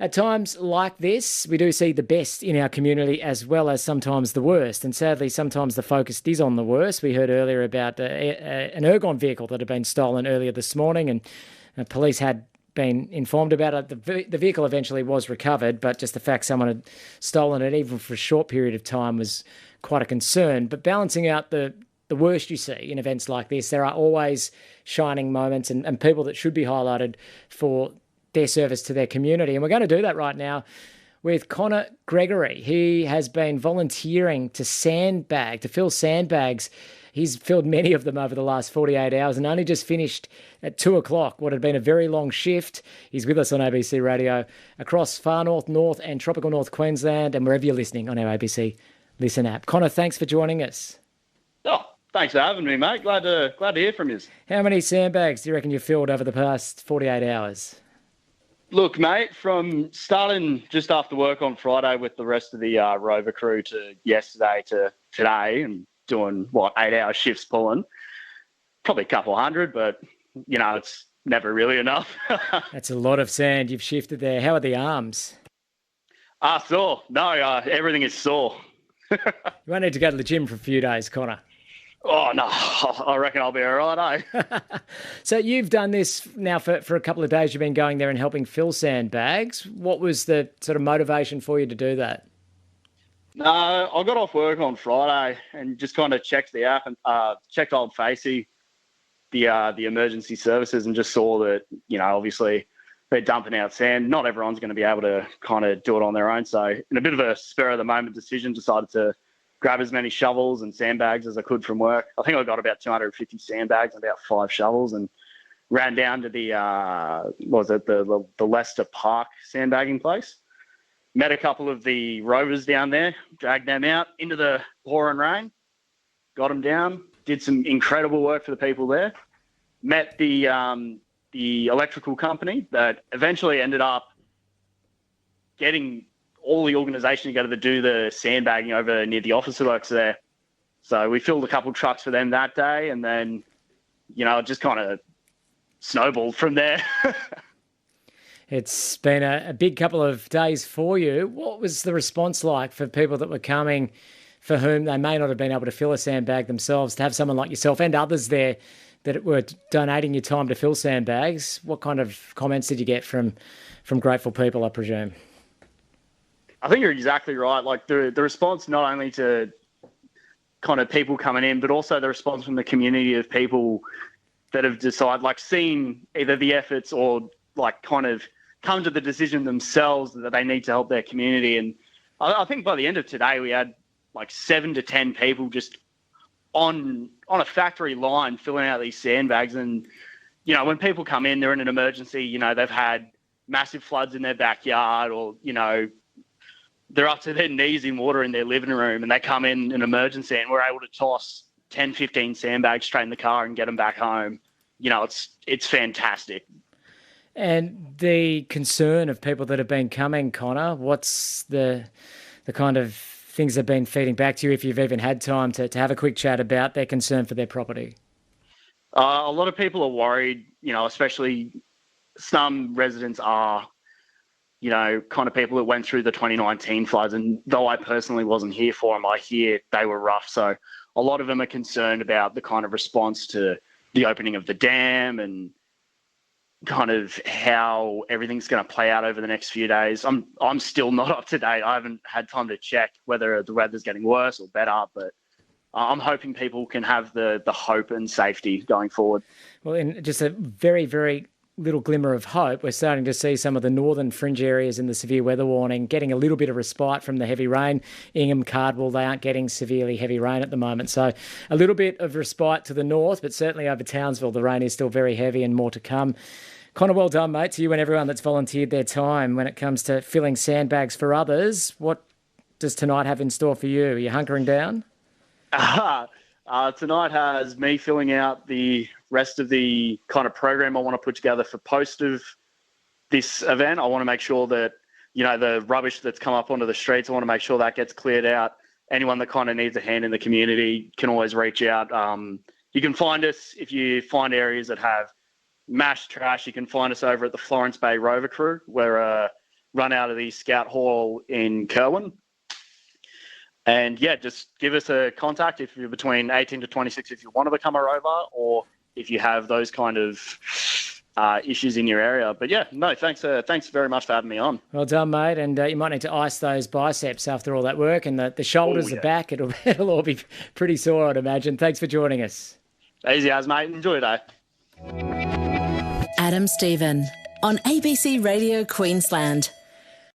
At times like this, we do see the best in our community as well as sometimes the worst. And sadly, sometimes the focus is on the worst. We heard earlier about an ergon vehicle that had been stolen earlier this morning, and police had been informed about it. The vehicle eventually was recovered, but just the fact someone had stolen it, even for a short period of time, was quite a concern. But balancing out the worst you see in events like this, there are always shining moments and people that should be highlighted for their service to their community. And we're going to do that right now with Connor Gregory. He has been volunteering to fill sandbags. He's filled many of them over the last 48 hours and only just finished at 2 o'clock, what had been a very long shift. He's with us on ABC Radio across far north, and tropical North Queensland, and wherever you're listening on our ABC Listen app. Connor, thanks for joining us. Oh, thanks for having me, mate. Glad to hear from you. How many sandbags do you reckon you filled over the past 48 hours? Look, mate, from starting just after work on Friday with the rest of the Rover crew to yesterday to today and doing, 8-hour shifts pulling, probably a couple hundred, but, it's never really enough. That's a lot of sand you've shifted there. How are the arms? Sore. No, everything is sore. You won't need to go to the gym for a few days, Connor. Oh, no, I reckon I'll be all right, eh? So you've done this now for a couple of days. You've been going there and helping fill sandbags. What was the sort of motivation for you to do that? No, I got off work on Friday and just kind of checked the app and checked Old Facey, the emergency services, and just saw that, obviously they're dumping out sand. Not everyone's going to be able to kind of do it on their own. So in a bit of a spur of the moment decision, decided to grab as many shovels and sandbags as I could from work. I think I got about 250 sandbags and about 5 shovels, and ran down to the the Leicester Park sandbagging place. Met a couple of the Rovers down there, dragged them out into the pouring rain, got them down, did some incredible work for the people there. Met the electrical company that eventually ended up getting all the organisation together to do the sandbagging over near the office works there. So we filled a couple of trucks for them that day, and then, it just kind of snowballed from there. It's been a big couple of days for you. What was the response like for people that were coming for whom they may not have been able to fill a sandbag themselves, to have someone like yourself and others there that were donating your time to fill sandbags? What kind of comments did you get from grateful people, I presume? I think you're exactly right. Like the response not only to kind of people coming in, but also the response from the community of people that have decided, like, seen either the efforts or like kind of come to the decision themselves that they need to help their community. And I think by the end of today, we had like 7 to 10 people just on a factory line filling out these sandbags. And, when people come in, they're in an emergency, they've had massive floods in their backyard, or, they're up to their knees in water in their living room, and they come in an emergency, and we're able to toss 10, 15 sandbags straight in the car and get them back home. It's fantastic. And the concern of people that have been coming, Connor, what's the kind of things that have been feeding back to you, if you've even had time to have a quick chat about their concern for their property? A lot of people are worried, especially some residents are, kind of people that went through the 2019 floods. And though I personally wasn't here for them, I hear they were rough. So a lot of them are concerned about the kind of response to the opening of the dam and kind of how everything's going to play out over the next few days. I'm still not up to date. I haven't had time to check whether the weather's getting worse or better, but I'm hoping people can have the hope and safety going forward. Well, in just a very, very little glimmer of hope, we're starting to see some of the northern fringe areas in the severe weather warning getting a little bit of respite from the heavy rain. Ingham, Cardwell, they aren't getting severely heavy rain at the moment. So a little bit of respite to the north, but certainly over Townsville, the rain is still very heavy and more to come. Connor, well done, mate, to you and everyone that's volunteered their time when it comes to filling sandbags for others. What does tonight have in store for you? Are you hunkering down? Tonight has me filling out the rest of the kind of program I want to put together for post of this event. I want to make sure that, the rubbish that's come up onto the streets, I want to make sure that gets cleared out. Anyone that kind of needs a hand in the community can always reach out. You can find us if you find areas that have mashed trash. You can find us over at the Florence Bay Rover crew. We're run out of the Scout Hall in Kerwin. And yeah, just give us a contact if you're between 18 to 26 if you want to become a rover, or if you have those kind of issues in your area. But yeah, no, thanks very much for having me on. Well done, mate. And you might need to ice those biceps after all that work, and the shoulders, the back, it'll all be pretty sore, I'd imagine. Thanks for joining us. Easy as, mate. Enjoy your day. Adam Stephen on ABC Radio Queensland.